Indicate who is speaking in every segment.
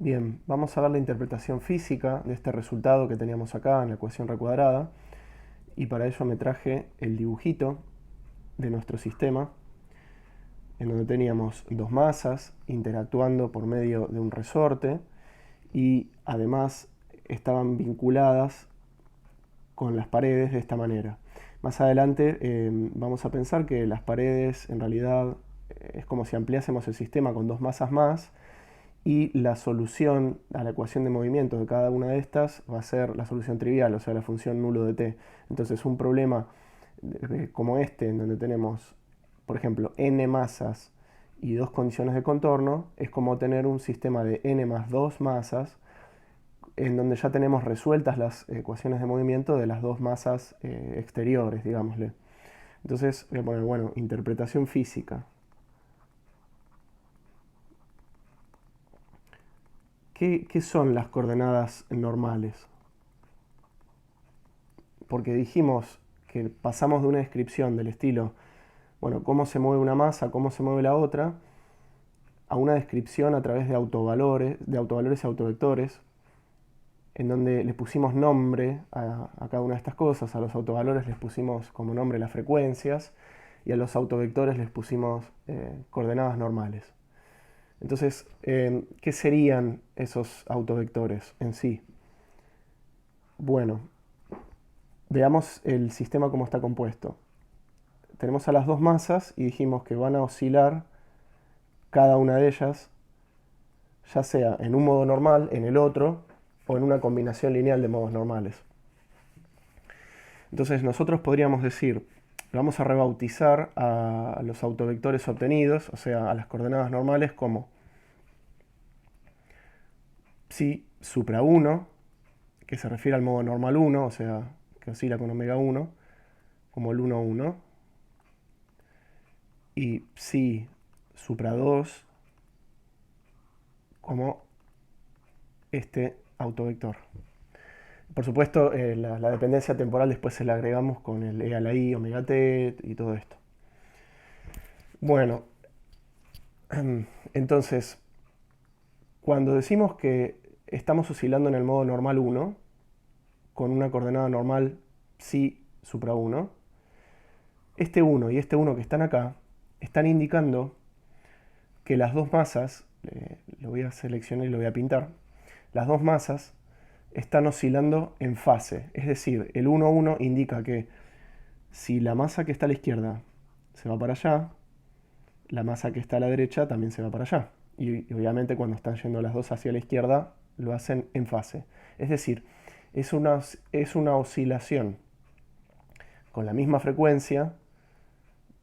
Speaker 1: Bien, vamos a ver la interpretación física de este resultado que teníamos acá en la ecuación recuadrada, y para ello me traje el dibujito de nuestro sistema en donde teníamos dos masas interactuando por medio de un resorte y además estaban vinculadas con las paredes de esta manera. Más adelante vamos a pensar que las paredes en realidad es como si ampliásemos el sistema con dos masas más, y la solución a la ecuación de movimiento de cada una de estas va a ser la solución trivial, o sea, la función nulo de t. Entonces un problema como este, en donde tenemos, por ejemplo, n masas y dos condiciones de contorno, es como tener un sistema de n más dos masas, en donde ya tenemos resueltas las ecuaciones de movimiento de las dos masas exteriores, digámosle. Entonces voy a poner, bueno, interpretación física. ¿Qué son las coordenadas normales? Porque dijimos que pasamos de una descripción del estilo, bueno, cómo se mueve una masa, cómo se mueve la otra, a una descripción a través de autovalores y autovectores, en donde le pusimos nombre a cada una de estas cosas. A los autovalores les pusimos como nombre las frecuencias y a los autovectores les pusimos coordenadas normales. Entonces, ¿qué serían esos autovectores en sí? Bueno, veamos el sistema como está compuesto. Tenemos a las dos masas y dijimos que van a oscilar cada una de ellas, ya sea en un modo normal, en el otro, o en una combinación lineal de modos normales. Entonces nosotros podríamos decir, vamos a rebautizar a los autovectores obtenidos, o sea, a las coordenadas normales, como psi supra 1, que se refiere al modo normal 1, o sea, que oscila con omega 1, como el 1, 1, y psi supra 2, como este autovector. Por supuesto, la dependencia temporal después se la agregamos con el e a la i, omega t y todo esto. Bueno, entonces, cuando decimos que estamos oscilando en el modo normal 1, con una coordenada normal psi supra 1, este 1 y este 1 que están acá están indicando que las dos masas, lo voy a seleccionar y lo voy a pintar, las dos masas están oscilando en fase. Es decir, el 1, 1 indica que si la masa que está a la izquierda se va para allá, la masa que está a la derecha también se va para allá. Y obviamente cuando están yendo las dos hacia la izquierda, lo hacen en fase. Es decir, es una oscilación con la misma frecuencia,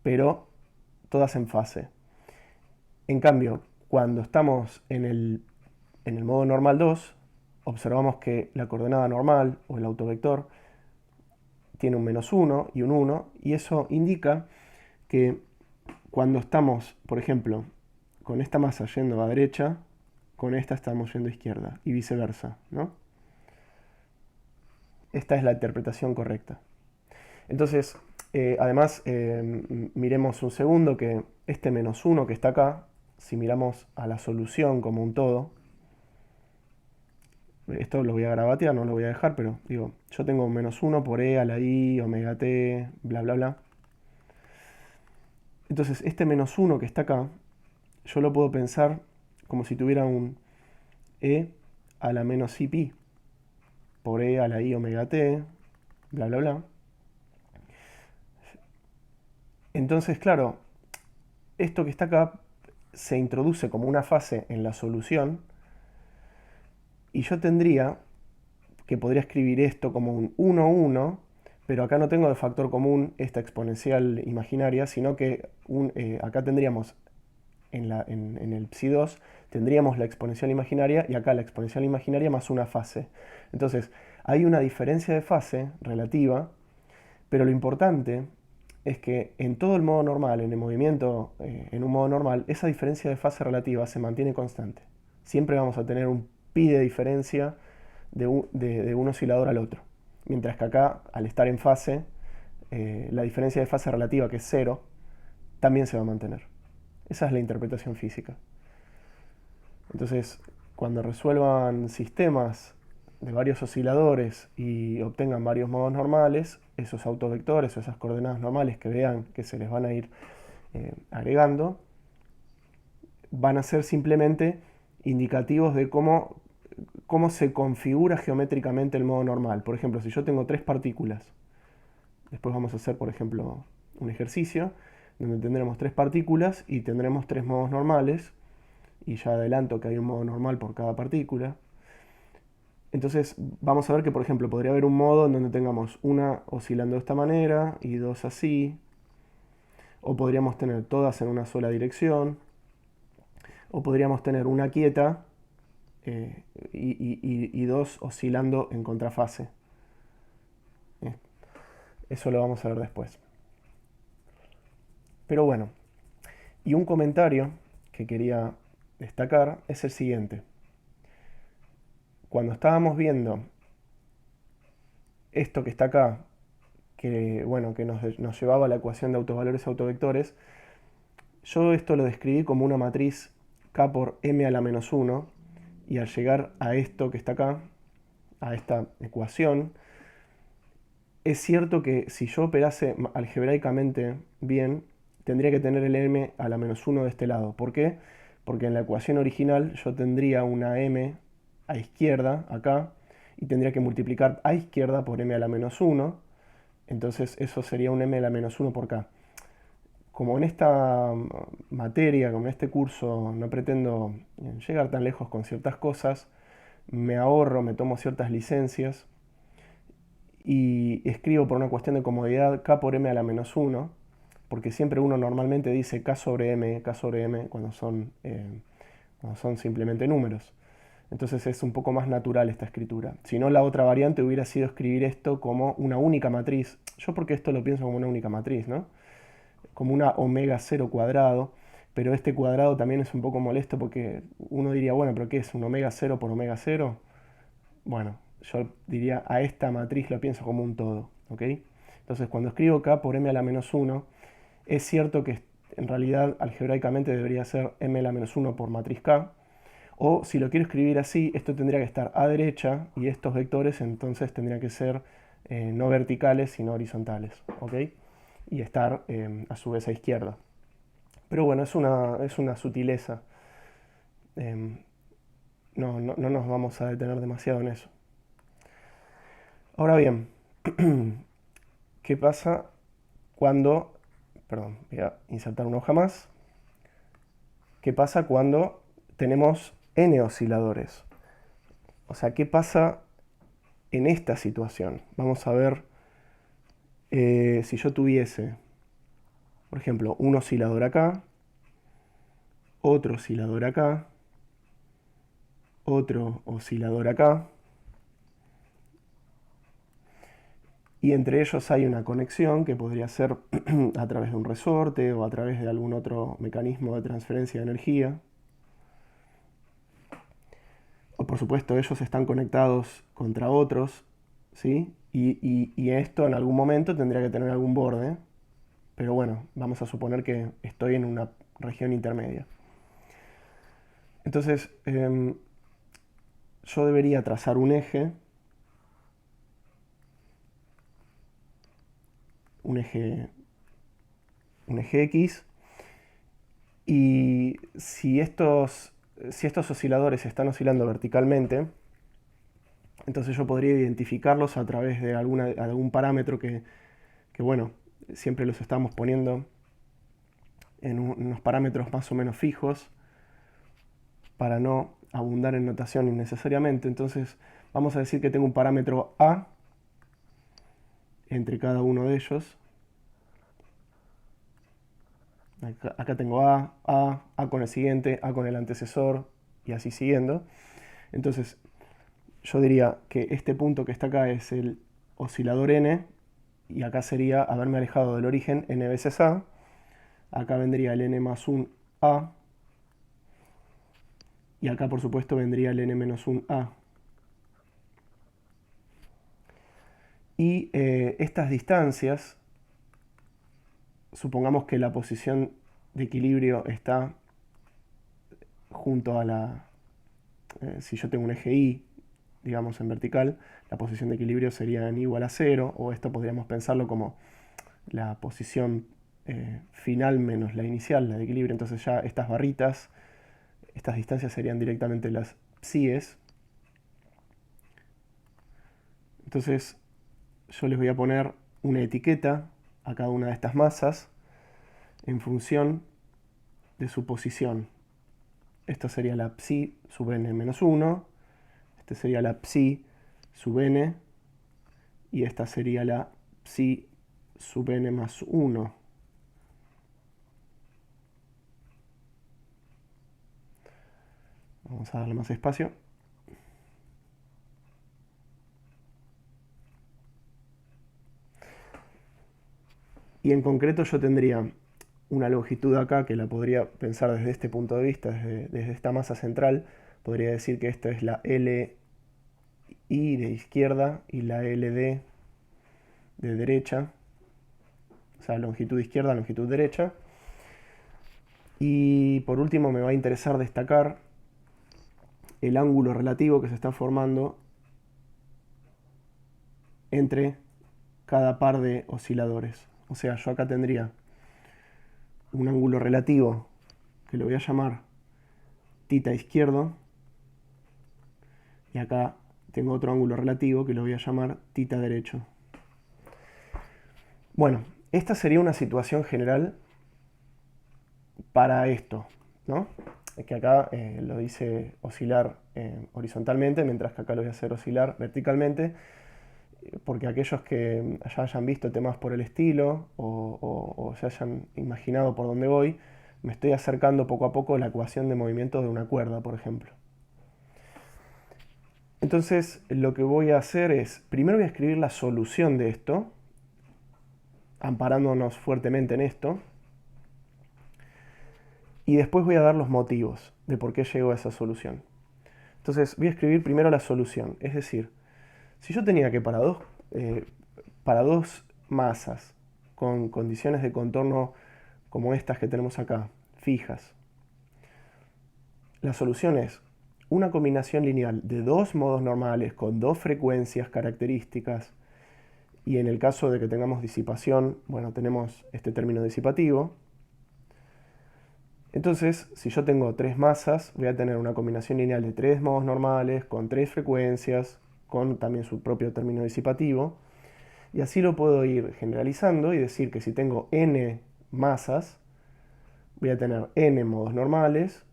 Speaker 1: pero todas en fase. En cambio, cuando estamos en el modo normal 2, observamos que la coordenada normal o el autovector tiene un menos 1 y un 1, y eso indica que cuando estamos, por ejemplo, con esta masa yendo a derecha, con esta estamos yendo a izquierda y viceversa, ¿no? Esta es la interpretación correcta. Entonces, además, miremos un segundo que este menos 1 que está acá, si miramos a la solución como un todo, esto lo voy a garabatear, no lo voy a dejar, pero digo, yo tengo menos 1 por e a la i, omega t, bla, bla, bla. Entonces, este menos 1 que está acá, yo lo puedo pensar como si tuviera un e a la menos i pi por e a la i omega t, bla, bla, bla. Entonces, claro, esto que está acá se introduce como una fase en la solución, y yo tendría que podría escribir esto como un 1, 1, pero acá no tengo de factor común esta exponencial imaginaria, sino que acá tendríamos en el psi2 tendríamos la exponencial imaginaria y acá la exponencial imaginaria más una fase. Entonces, hay una diferencia de fase relativa, pero lo importante es que en todo el modo normal, en el movimiento en un modo normal, esa diferencia de fase relativa se mantiene constante. Siempre vamos a tener un pi de diferencia de un oscilador al otro. Mientras que acá, al estar en fase, la diferencia de fase relativa, que es cero, también se va a mantener. Esa es la interpretación física. Entonces, cuando resuelvan sistemas de varios osciladores y obtengan varios modos normales, esos autovectores o esas coordenadas normales que vean que se les van a ir agregando, van a ser simplemente indicativos de cómo se configura geométricamente el modo normal. Por ejemplo, si yo tengo tres partículas, después vamos a hacer, por ejemplo, un ejercicio donde tendremos tres partículas y tendremos tres modos normales, y ya adelanto que hay un modo normal por cada partícula. Entonces vamos a ver que, por ejemplo, podría haber un modo en donde tengamos una oscilando de esta manera y dos así, o podríamos tener todas en una sola dirección, o podríamos tener una quieta y dos oscilando en contrafase. Eso lo vamos a ver después. Pero bueno, y un comentario que quería destacar es el siguiente. Cuando estábamos viendo esto que está acá, que, bueno, que nos llevaba a la ecuación de autovalores autovectores, yo esto lo describí como una matriz K por M a la menos 1, y al llegar a esto que está acá, a esta ecuación, es cierto que si yo operase algebraicamente bien, tendría que tener el M a la menos 1 de este lado. ¿Por qué? Porque en la ecuación original yo tendría una M a izquierda, acá, y tendría que multiplicar a izquierda por M a la menos 1. Entonces eso sería un M a la menos 1 por K. Como en esta materia, como en este curso, no pretendo llegar tan lejos con ciertas cosas, me ahorro, me tomo ciertas licencias y escribo por una cuestión de comodidad K por M a la menos 1, porque siempre uno normalmente dice K sobre M cuando son simplemente números. Entonces es un poco más natural esta escritura. Si no, la otra variante hubiera sido escribir esto como una única matriz. Yo porque esto lo pienso como una única matriz, ¿no? Como una omega 0 cuadrado, pero este cuadrado también es un poco molesto porque uno diría, bueno, pero ¿qué es? ¿Un omega 0 por omega 0? Bueno, yo diría a esta matriz lo pienso como un todo, ¿ok? Entonces cuando escribo K por M a la menos 1, es cierto que en realidad algebraicamente debería ser M a la menos 1 por matriz K, o si lo quiero escribir así, esto tendría que estar a derecha y estos vectores entonces tendrían que ser no verticales sino horizontales, ¿ok? Y estar a su vez a izquierda. Pero bueno, es una sutileza. No nos vamos a detener demasiado en eso. Ahora bien, ¿qué pasa cuando... Perdón, voy a insertar una hoja más. ¿Qué pasa cuando tenemos n osciladores? O sea, ¿qué pasa en esta situación? Vamos a ver si yo tuviese, por ejemplo, un oscilador acá, otro oscilador acá, otro oscilador acá, y entre ellos hay una conexión que podría ser a través de un resorte o a través de algún otro mecanismo de transferencia de energía. O por supuesto ellos están conectados contra otros, ¿sí? Y esto en algún momento tendría que tener algún borde, pero bueno, vamos a suponer que estoy en una región intermedia. Entonces, yo debería trazar un eje X, y si estos osciladores están oscilando verticalmente, entonces yo podría identificarlos a través de algún parámetro que bueno, siempre los estamos poniendo en unos parámetros más o menos fijos para no abundar en notación innecesariamente. Entonces vamos a decir que tengo un parámetro A entre cada uno de ellos. Acá tengo A con el siguiente, A con el antecesor y así siguiendo. Entonces yo diría que este punto que está acá es el oscilador N, y acá sería haberme alejado del origen N veces A. Acá vendría el N más 1 A, y acá por supuesto vendría el N menos 1 A. Y estas distancias, supongamos que la posición de equilibrio está junto a si yo tengo un eje Y, digamos en vertical, la posición de equilibrio sería n igual a 0, o esto podríamos pensarlo como la posición final menos la inicial, la de equilibrio. Entonces ya estas barritas, estas distancias serían directamente las psies. Entonces yo les voy a poner una etiqueta a cada una de estas masas en función de su posición. Esto sería la psi sub n menos 1, este sería la psi sub n, y esta sería la psi sub n más 1. Vamos a darle más espacio. Y en concreto yo tendría una longitud acá que la podría pensar desde este punto de vista, desde esta masa central. Podría decir que esta es la LI de izquierda y la LD de derecha. O sea, longitud izquierda, longitud derecha. Y por último me va a interesar destacar el ángulo relativo que se está formando entre cada par de osciladores. O sea, yo acá tendría un ángulo relativo que lo voy a llamar θ izquierdo, y acá tengo otro ángulo relativo que lo voy a llamar θ derecho. Bueno, esta sería una situación general para esto, ¿no? Que acá lo dice oscilar horizontalmente, mientras que acá lo voy a hacer oscilar verticalmente, porque aquellos que ya hayan visto temas por el estilo o se hayan imaginado por dónde voy, me estoy acercando poco a poco a la ecuación de movimiento de una cuerda, por ejemplo. Entonces, lo que voy a hacer es, primero voy a escribir la solución de esto, amparándonos fuertemente en esto, y después voy a dar los motivos de por qué llego a esa solución. Entonces, voy a escribir primero la solución, es decir, si yo tenía que para dos masas con condiciones de contorno como estas que tenemos acá, fijas, la solución es una combinación lineal de dos modos normales con dos frecuencias características, y en el caso de que tengamos disipación, bueno, tenemos este término disipativo. Entonces, si yo tengo tres masas, voy a tener una combinación lineal de tres modos normales con tres frecuencias, con también su propio término disipativo, y así lo puedo ir generalizando y decir que si tengo n masas, voy a tener n modos normales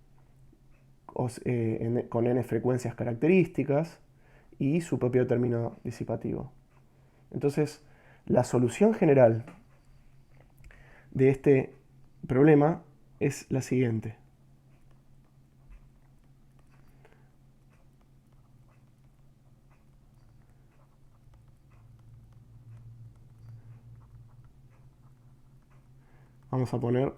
Speaker 1: con n frecuencias características y su propio término disipativo. Entonces, la solución general de este problema es la siguiente. Vamos a poner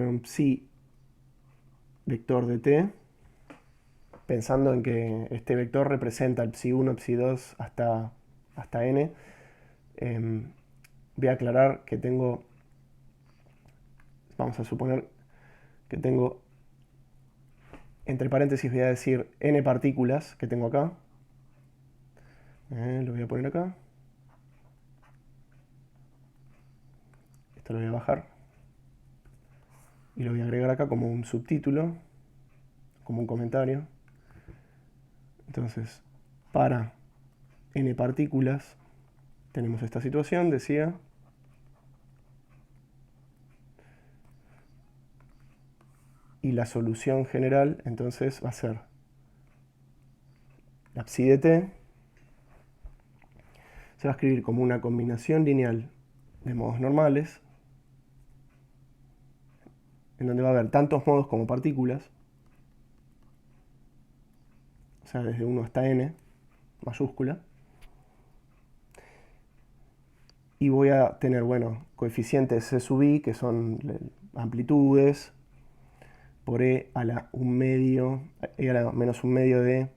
Speaker 1: un psi vector de t, pensando en que este vector representa el psi 1, psi 2 hasta n. Voy a aclarar que vamos a suponer que tengo, entre paréntesis voy a decir n partículas que tengo acá. Lo voy a poner acá. Esto lo voy a bajar. Y lo voy a agregar acá como un subtítulo, como un comentario. Entonces, para n partículas tenemos esta situación, decía. Y la solución general entonces va a ser la psi de t. Se va a escribir como una combinación lineal de modos normales, en donde va a haber tantos modos como partículas, o sea, desde 1 hasta n, mayúscula. Y voy a tener, bueno, coeficientes c sub i, que son amplitudes, por e a la 1 medio, e a la menos 1 medio de,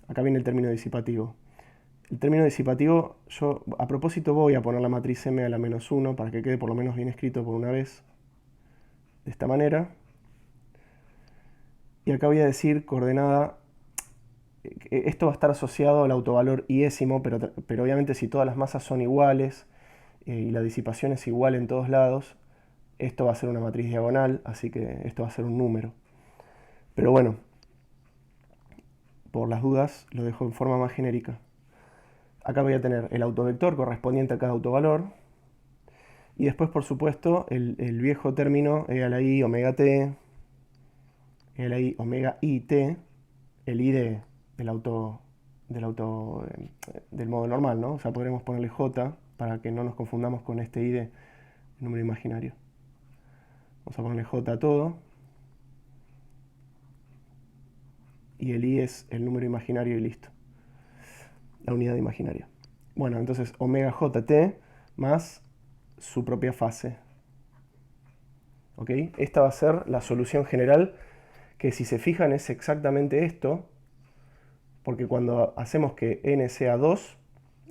Speaker 1: acá viene el término disipativo. El término disipativo, yo a propósito voy a poner la matriz m a la menos 1 para que quede por lo menos bien escrito por una vez, de esta manera. Y acá voy a decir coordenada, esto va a estar asociado al autovalor iésimo, pero obviamente si todas las masas son iguales y la disipación es igual en todos lados, esto va a ser una matriz diagonal, así que esto va a ser un número. Pero bueno, por las dudas lo dejo en forma más genérica. Acá voy a tener el autovector correspondiente a cada autovalor. Y después, por supuesto, el viejo término e a la i omega t, e a la i omega i t, el i del modo normal, ¿no? O sea, podremos ponerle j para que no nos confundamos con este i de número imaginario. Vamos a ponerle j a todo. Y el i es el número imaginario y listo. La unidad imaginaria. Bueno, entonces omega jt más su propia fase. ¿Ok? Esta va a ser la solución general, que si se fijan es exactamente esto, porque cuando hacemos que n sea 2,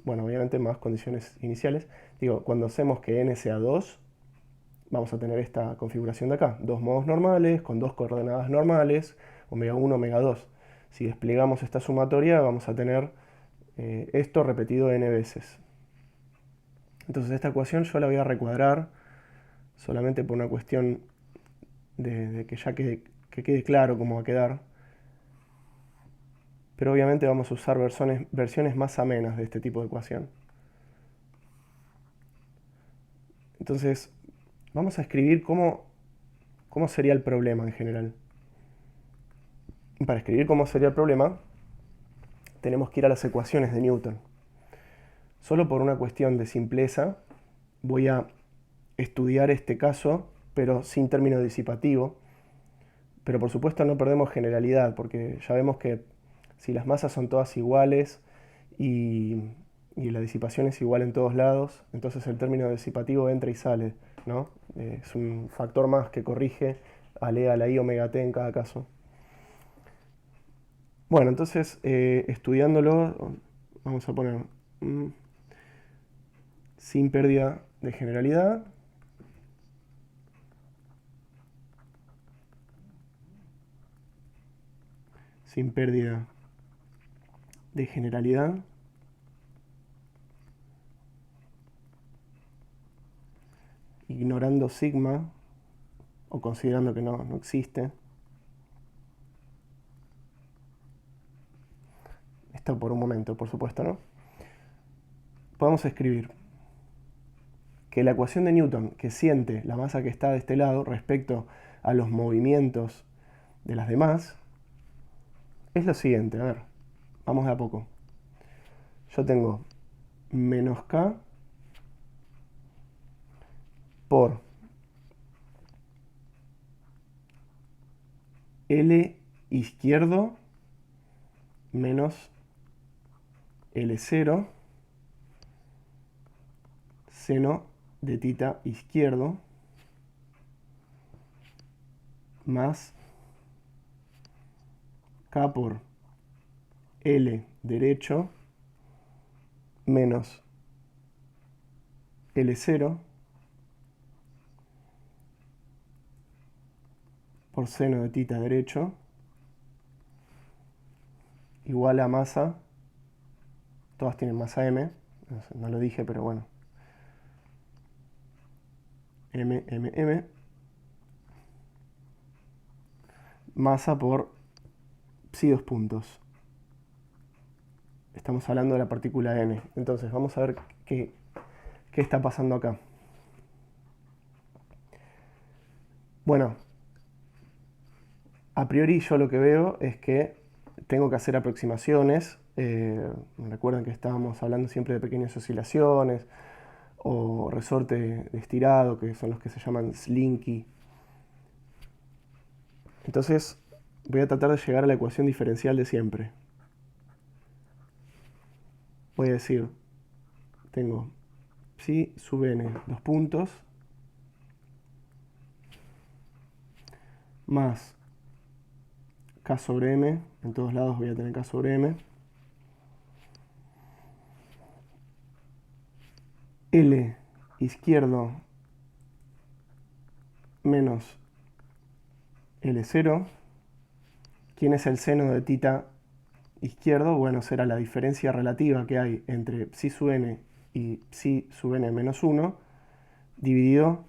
Speaker 1: bueno, obviamente más condiciones iniciales, digo, cuando hacemos que n sea 2, vamos a tener esta configuración de acá, dos modos normales, con dos coordenadas normales, omega 1, omega 2. Si desplegamos esta sumatoria, vamos a tener esto repetido n veces. Entonces esta ecuación yo la voy a recuadrar solamente por una cuestión de que ya que quede claro cómo va a quedar. Pero obviamente vamos a usar versiones más amenas de este tipo de ecuación. Entonces, vamos a escribir cómo sería el problema en general. Para escribir cómo sería el problema, tenemos que ir a las ecuaciones de Newton. Solo por una cuestión de simpleza, voy a estudiar este caso, pero sin término disipativo. Pero por supuesto no perdemos generalidad, porque ya vemos que si las masas son todas iguales y la disipación es igual en todos lados, entonces el término disipativo entra y sale, ¿no? Es un factor más que corrige al e a la i omega t en cada caso. Bueno, entonces estudiándolo, vamos a poner sin pérdida de generalidad. Sin pérdida de generalidad. Ignorando sigma, o considerando que no existe. Esto por un momento, por supuesto, ¿no? Podemos escribir que la ecuación de Newton que siente la masa que está de este lado respecto a los movimientos de las demás es lo siguiente. A ver, vamos de a poco. Yo tengo menos k por L izquierdo menos L0 seno de tita izquierdo más k por L derecho menos L0 por seno de tita derecho igual a masa, todas tienen masa m, no lo dije, pero bueno, m, masa por psi dos puntos. Estamos hablando de la partícula n. Entonces vamos a ver qué está pasando acá. Bueno, a priori yo lo que veo es que tengo que hacer aproximaciones. Recuerden que estábamos hablando siempre de pequeñas oscilaciones o resorte de estirado, que son los que se llaman slinky. Entonces voy a tratar de llegar a la ecuación diferencial de siempre. Voy a decir, tengo psi sub n, dos puntos, más k sobre m, en todos lados voy a tener k sobre m, L izquierdo menos L0 ¿Quién es el seno de θ izquierdo? Bueno, será la diferencia relativa que hay entre psi sub n y psi sub n menos 1 dividido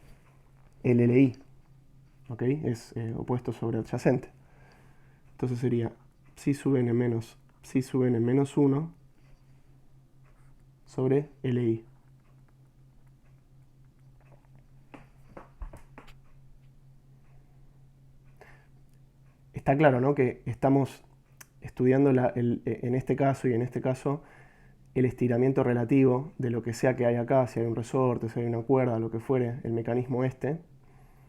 Speaker 1: el LI. ¿Ok? Es opuesto sobre adyacente. Entonces sería psi sub n menos psi sub n menos 1 sobre LI. Está claro, ¿no?, que estamos estudiando en este caso y en este caso el estiramiento relativo de lo que sea que hay acá, si hay un resorte, si hay una cuerda, lo que fuere, el mecanismo este.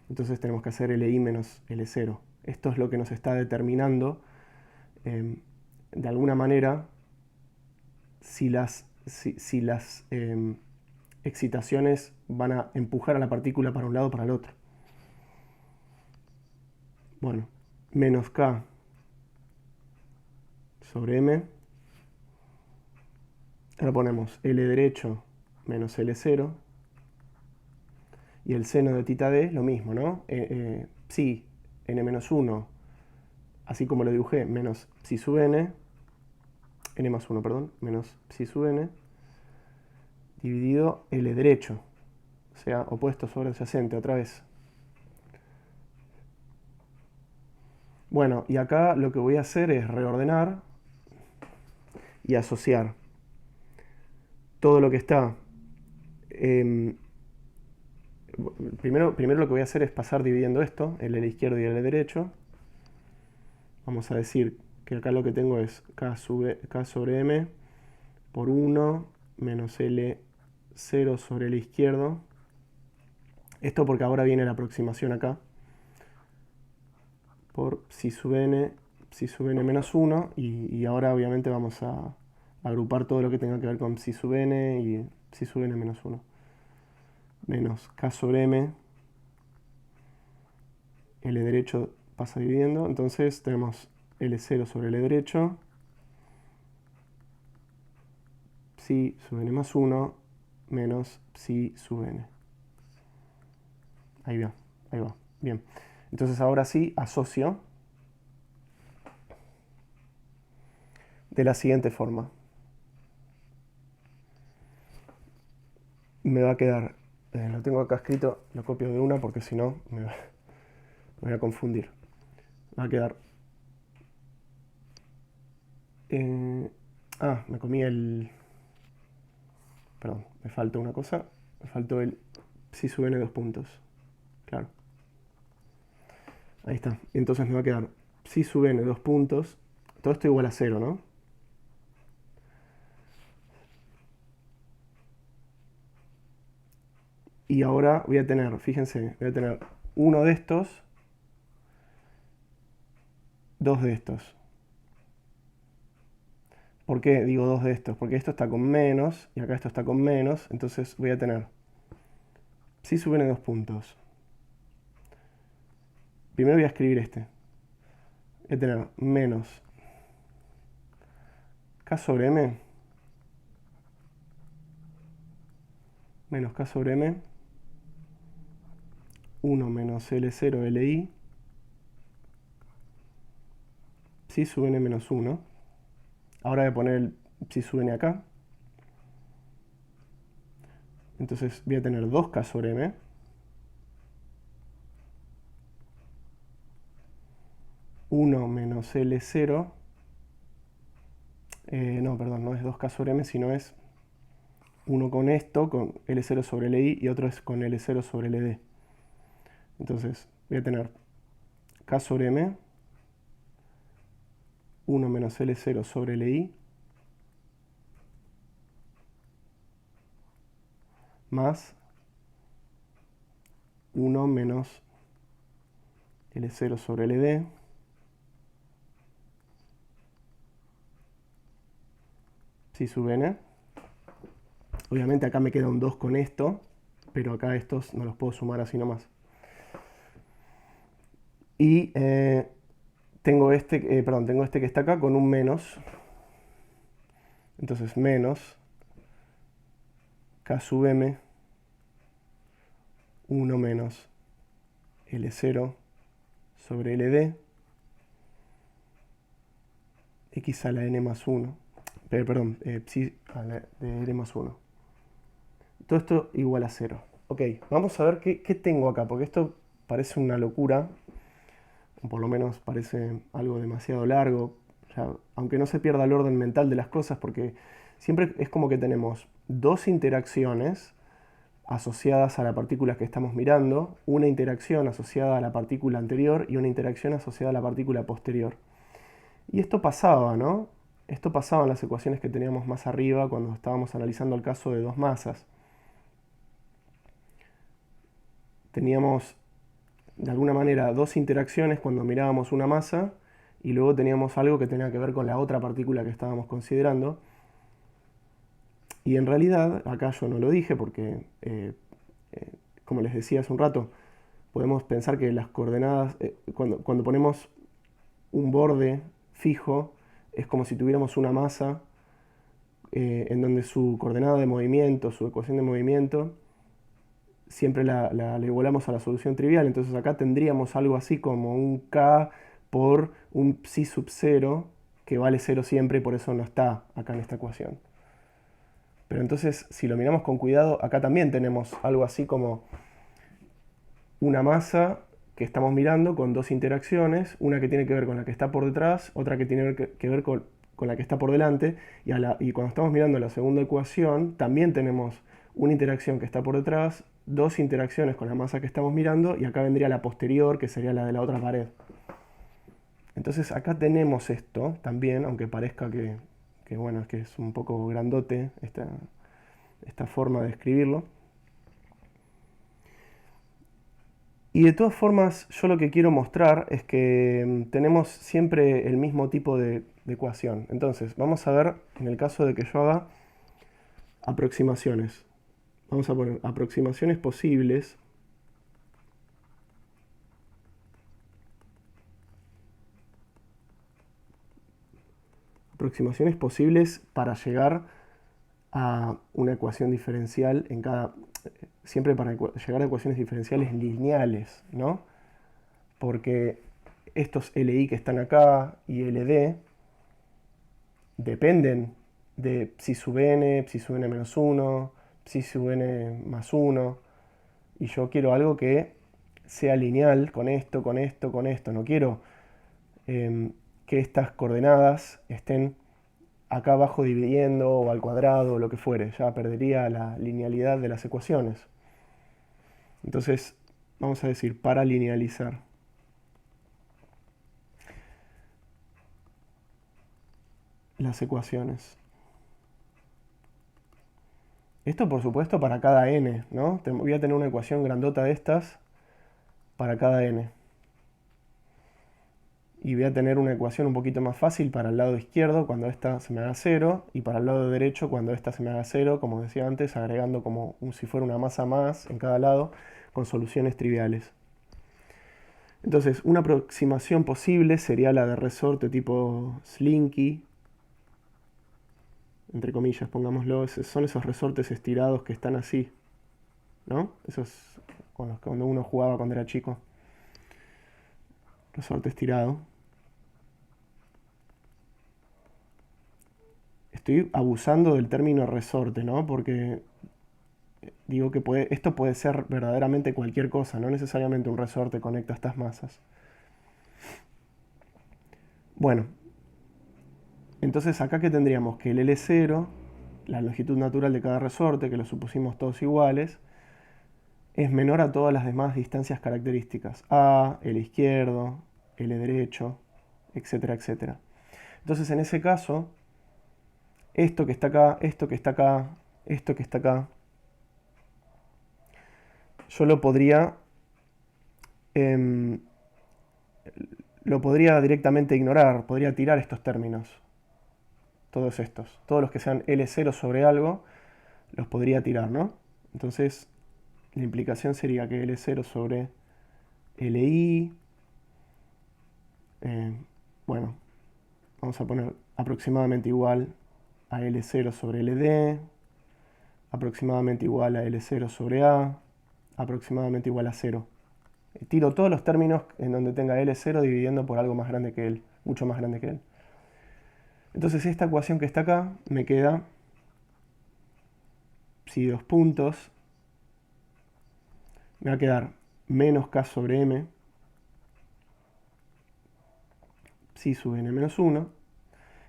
Speaker 1: Entonces tenemos que hacer LI menos L0. Esto es lo que nos está determinando, de alguna manera, si las excitaciones van a empujar a la partícula para un lado o para el otro. Bueno, menos K sobre M. Ahora ponemos L derecho menos L0. Y el seno de θ d, lo mismo, ¿no? Psi n menos 1, así como lo dibujé, menos psi sub n, n más 1, perdón, menos psi sub n, dividido L derecho, o sea, opuesto sobre adyacente, otra vez. Bueno, y acá lo que voy a hacer es reordenar y asociar todo lo que está. Primero lo que voy a hacer es pasar dividiendo esto, el L izquierdo y el L derecho. Vamos a decir que acá lo que tengo es K sobre M por 1 menos L0 sobre el izquierdo. Esto porque ahora viene la aproximación acá. Por psi sub n menos 1. Y ahora obviamente vamos a agrupar todo lo que tenga que ver con psi sub n y psi sub n menos 1. Menos K sobre M. L derecho pasa dividiendo. Entonces tenemos L0 sobre L derecho. Psi sub n más 1 menos psi sub n. Ahí va, ahí va. Bien. Entonces ahora sí asocio de la siguiente forma. Me va a quedar, lo tengo acá escrito, lo copio de una porque si no me voy a confundir. Va a quedar... me comí el... Perdón, me falta una cosa. Me faltó el psi sub n 2 puntos. Claro. Ahí está. Entonces me va a quedar psi sub n 2 puntos. Todo esto igual a 0, ¿no? Y ahora voy a tener, fíjense, voy a tener uno de estos, dos de estos. ¿Por qué digo dos de estos? Porque esto está con menos y acá esto está con menos. Entonces voy a tener psi sub n 2 puntos. Primero voy a escribir este. Voy a tener menos K sobre M. Menos K sobre M. 1 menos L0 LI. Psi sub n menos 1. Ahora voy a poner el psi sub n acá. Entonces voy a tener 2K sobre M. Uno menos L0. No, perdón, no es 2K sobre M, sino es uno con esto, con L0 sobre LI, y otro es con L0 sobre LD. Entonces voy a tener K sobre M, 1 menos L0 sobre LI, más 1 menos L0 sobre LD, psi sub n. Obviamente acá me queda un 2 con esto, pero acá estos no los puedo sumar así nomás. Y tengo tengo este que está acá con un menos. Entonces menos K sub M, 1 menos L0 sobre LD, x a la n más 1. Perdón, psi a la de n más 1. Todo esto igual a 0. Ok, vamos a ver qué tengo acá, porque esto parece una locura, o por lo menos parece algo demasiado largo, aunque no se pierda el orden mental de las cosas, porque siempre es como que tenemos dos interacciones asociadas a la partícula que estamos mirando, una interacción asociada a la partícula anterior y una interacción asociada a la partícula posterior. Y esto pasaba, ¿no? Esto pasaba en las ecuaciones que teníamos más arriba cuando estábamos analizando el caso de dos masas. Teníamos de alguna manera dos interacciones cuando mirábamos una masa y luego teníamos algo que tenía que ver con la otra partícula que estábamos considerando. Y en realidad, acá yo no lo dije porque, como les decía hace un rato, podemos pensar que las coordenadas, cuando ponemos un borde fijo, es como si tuviéramos una masa en donde su coordenada de movimiento, su ecuación de movimiento, siempre le igualamos a la solución trivial. Entonces acá tendríamos algo así como un k por un psi sub 0, que vale 0 siempre y por eso no está acá en esta ecuación. Pero entonces, si lo miramos con cuidado, acá también tenemos algo así como una masa que estamos mirando con dos interacciones, una que tiene que ver con la que está por detrás, otra que tiene que ver con la que está por delante, y cuando estamos mirando la segunda ecuación, también tenemos una interacción que está por detrás, dos interacciones con la masa que estamos mirando, y acá vendría la posterior, que sería la de la otra pared. Entonces acá tenemos esto también, aunque parezca que bueno, es que es un poco grandote esta forma de escribirlo. Y de todas formas, yo lo que quiero mostrar es que tenemos siempre el mismo tipo de ecuación. Entonces, vamos a ver, en el caso de que yo haga aproximaciones. Vamos a poner aproximaciones posibles. Aproximaciones posibles para llegar a una ecuación diferencial en cada... Siempre para llegar a ecuaciones diferenciales lineales, ¿no? Porque estos LI que están acá y LD dependen de psi sub n menos 1, psi sub n más 1, y yo quiero algo que sea lineal con esto, con esto, con esto. No quiero que estas coordenadas estén acá abajo dividiendo o al cuadrado o lo que fuere. Ya perdería la linealidad de las ecuaciones. Entonces, vamos a decir, para linealizar. Las ecuaciones. Esto, por supuesto, para cada n, ¿no? Voy a tener una ecuación grandota de estas para cada n. Y voy a tener una ecuación un poquito más fácil para el lado izquierdo cuando esta se me haga 0 y para el lado derecho cuando esta se me haga 0, como decía antes, agregando como si fuera una masa más en cada lado con soluciones triviales. Entonces, una aproximación posible sería la de resorte tipo Slinky, entre comillas, pongámoslo. Son esos resortes estirados que están así, ¿no? Esos con los que cuando uno jugaba cuando era chico. Resorte estirado. Estoy abusando del término resorte, ¿no? Porque digo que esto puede ser verdaderamente cualquier cosa, no necesariamente un resorte conecta estas masas. Bueno, entonces acá que tendríamos que el L0, la longitud natural de cada resorte, que lo supusimos todos iguales, es menor a todas las demás distancias características. A, L izquierdo, L derecho, etcétera, etcétera. Entonces en ese caso, esto que está acá, esto que está acá, esto que está acá, yo lo podría directamente ignorar, podría tirar estos términos. Todos estos. Todos los que sean L0 sobre algo, los podría tirar, ¿no? Entonces, la implicación sería que L0 sobre LI, bueno, vamos a poner aproximadamente igual a L0 sobre LD, aproximadamente igual a L0 sobre A, aproximadamente igual a 0. Tiro todos los términos en donde tenga L0 dividiendo por algo más grande que él, mucho más grande que él. Entonces esta ecuación que está acá me queda psi dos puntos, me va a quedar menos k sobre m, psi sub n menos 1.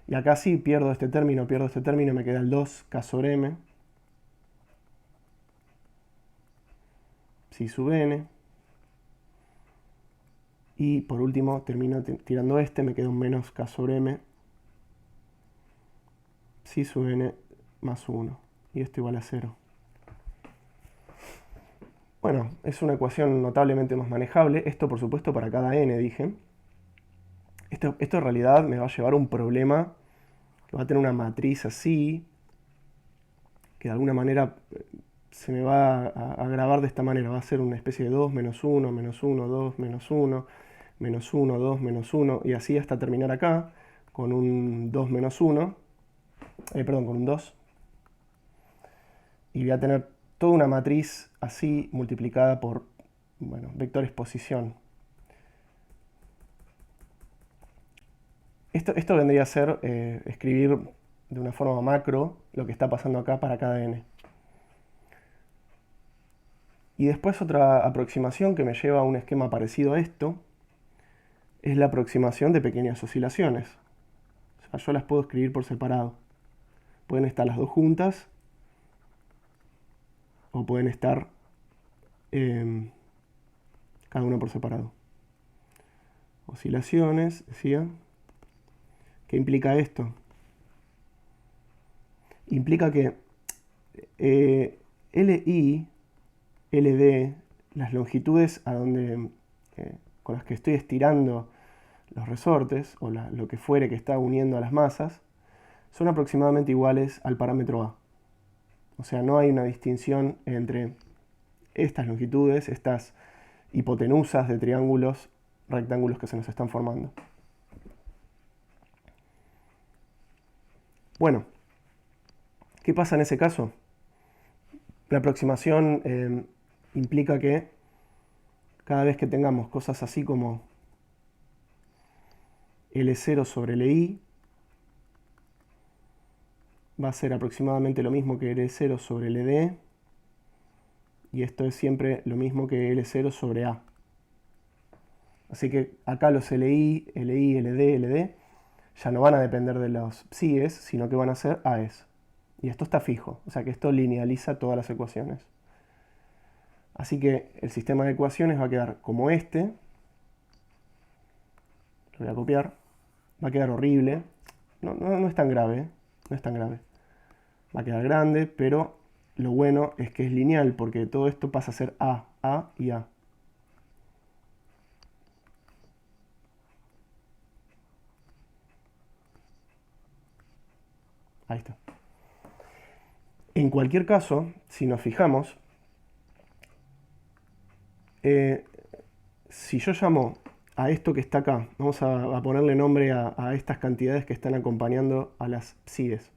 Speaker 1: Y acá sí pierdo este término, me queda el 2k sobre m, psi sub n. Y por último termino tirando este, me queda un menos k sobre m, psi sub n más 1. Y esto igual a 0. Bueno, es una ecuación notablemente más manejable. Esto, por supuesto, para cada n, dije. Esto en realidad me va a llevar a un problema que va a tener una matriz así, que de alguna manera se me va a grabar de esta manera. Va a ser una especie de 2, menos 1, menos 1, 2, menos 1, menos 1, 2, menos 1, y así hasta terminar acá con un 2 menos 1, perdón, con un 2. Y voy a tener toda una matriz así multiplicada por, bueno, vectores posición. Esto vendría a ser escribir de una forma macro lo que está pasando acá para cada n. Y después otra aproximación que me lleva a un esquema parecido a esto es la aproximación de pequeñas oscilaciones. O sea, yo las puedo escribir por separado. Pueden estar las dos juntas o pueden estar cada una por separado. Oscilaciones, decía. ¿Qué implica esto? Implica que LI, LD, las longitudes a donde, con las que estoy estirando los resortes, o lo que fuere que está uniendo a las masas, son aproximadamente iguales al parámetro A. O sea, no hay una distinción entre estas longitudes, estas hipotenusas de triángulos, rectángulos que se nos están formando. Bueno, ¿qué pasa en ese caso? La aproximación implica que cada vez que tengamos cosas así como L0 sobre Li, va a ser aproximadamente lo mismo que L0 sobre LD, y esto es siempre lo mismo que L0 sobre A. Así que acá los LI, LD, LD ya no van a depender de los psies, sino que van a ser AES. Y esto está fijo, o sea que esto linealiza todas las ecuaciones. Así que el sistema de ecuaciones va a quedar como este. Lo voy a copiar. Va a quedar horrible. No es tan grave, no es tan grave. Va a quedar grande, pero lo bueno es que es lineal, porque todo esto pasa a ser A y A. Ahí está. En cualquier caso, si nos fijamos, si yo llamo a esto que está acá, vamos a ponerle nombre a estas cantidades que están acompañando a las psies.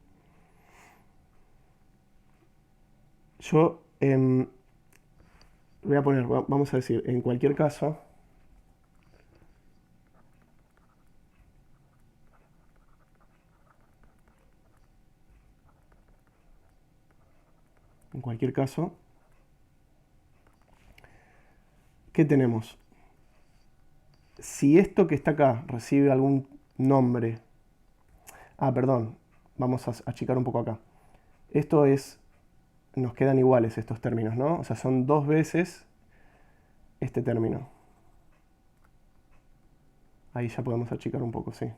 Speaker 1: Yo voy a poner, vamos a decir, en cualquier caso, ¿qué tenemos? Si esto que está acá recibe algún nombre, perdón, vamos a achicar un poco acá. Esto es, nos quedan iguales estos términos, ¿no? O sea, son dos veces este término. Ahí ya podemos achicar un poco, sí.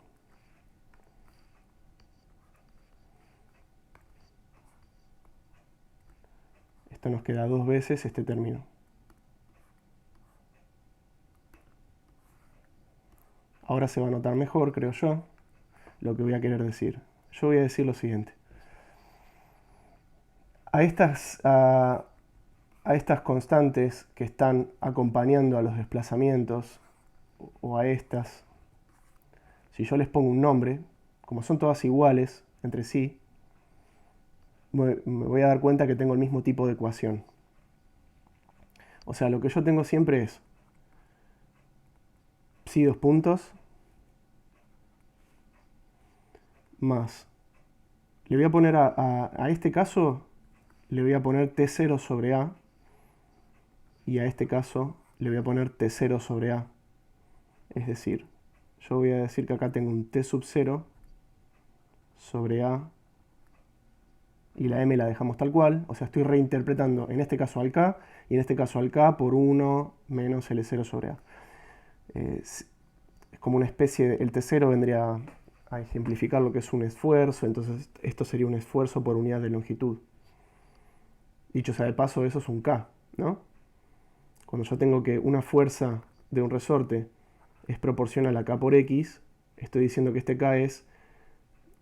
Speaker 1: Esto nos queda dos veces este término. Ahora se va a notar mejor, creo yo, lo que voy a querer decir. Yo voy a decir lo siguiente. A estas constantes que están acompañando a los desplazamientos, o a estas, si yo les pongo un nombre, como son todas iguales entre sí, me voy a dar cuenta que tengo el mismo tipo de ecuación. O sea, lo que yo tengo siempre es psi dos puntos más. Le voy a poner a este caso, le voy a poner T0 sobre A. Y a este caso le voy a poner T0 sobre A. Es decir, yo voy a decir que acá tengo un T sub 0 sobre A. Y la M la dejamos tal cual. O sea, estoy reinterpretando en este caso al K y en este caso al K por 1 menos L0 sobre A. Es como una especie el T0 vendría a ejemplificar lo que es un esfuerzo. Entonces esto sería un esfuerzo por unidad de longitud. Dicho sea de paso, eso es un K, ¿no? Cuando yo tengo que una fuerza de un resorte es proporcional a K por X, estoy diciendo que este K es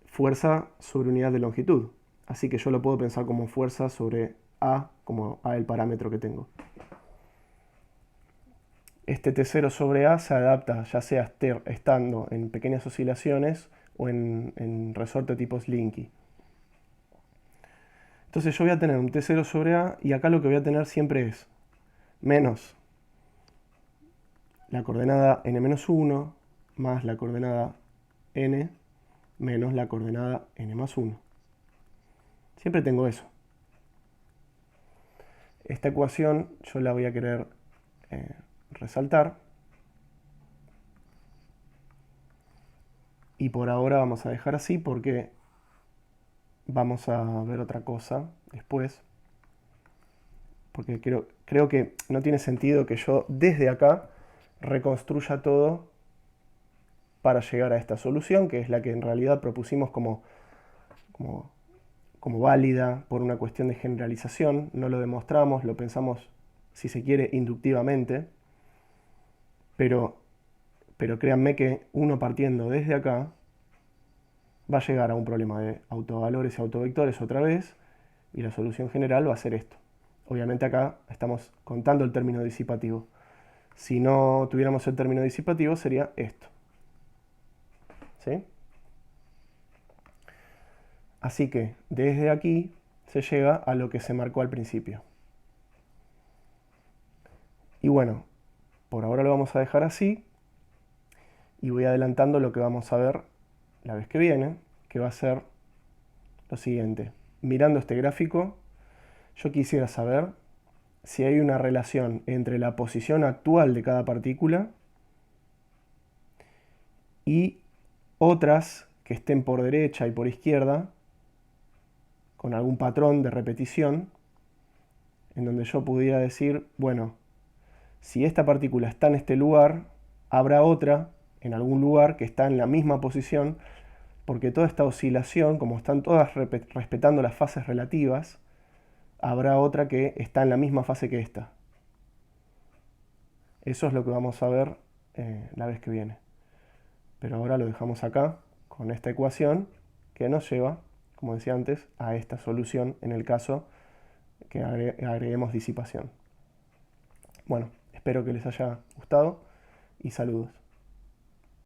Speaker 1: fuerza sobre unidad de longitud. Así que yo lo puedo pensar como fuerza sobre A, como A el parámetro que tengo. Este T0 sobre A se adapta ya sea estando en pequeñas oscilaciones o en resorte tipo Slinky. Entonces yo voy a tener un T0 sobre A y acá lo que voy a tener siempre es menos la coordenada n-1 más la coordenada n menos la coordenada n más 1. Siempre tengo eso. Esta ecuación yo la voy a querer resaltar. Y por ahora vamos a dejar así porque vamos a ver otra cosa después. Porque creo que no tiene sentido que yo desde acá reconstruya todo para llegar a esta solución, que es la que en realidad propusimos como válida por una cuestión de generalización. No lo demostramos, lo pensamos, si se quiere, inductivamente. Pero créanme que uno partiendo desde acá va a llegar a un problema de autovalores y autovectores otra vez, y la solución general va a ser esto. Obviamente acá estamos contando el término disipativo. Si no tuviéramos el término disipativo sería esto. ¿Sí? Así que desde aquí se llega a lo que se marcó al principio. Y bueno, por ahora lo vamos a dejar así y voy adelantando lo que vamos a ver la vez que viene, que va a ser lo siguiente. Mirando este gráfico, yo quisiera saber si hay una relación entre la posición actual de cada partícula y otras que estén por derecha y por izquierda, con algún patrón de repetición, en donde yo pudiera decir, bueno, si esta partícula está en este lugar, habrá otra en algún lugar que está en la misma posición, porque toda esta oscilación, como están todas respetando las fases relativas, habrá otra que está en la misma fase que esta. Eso es lo que vamos a ver la vez que viene. Pero ahora lo dejamos acá con esta ecuación que nos lleva, como decía antes, a esta solución en el caso que agreguemos disipación. Bueno, espero que les haya gustado y saludos.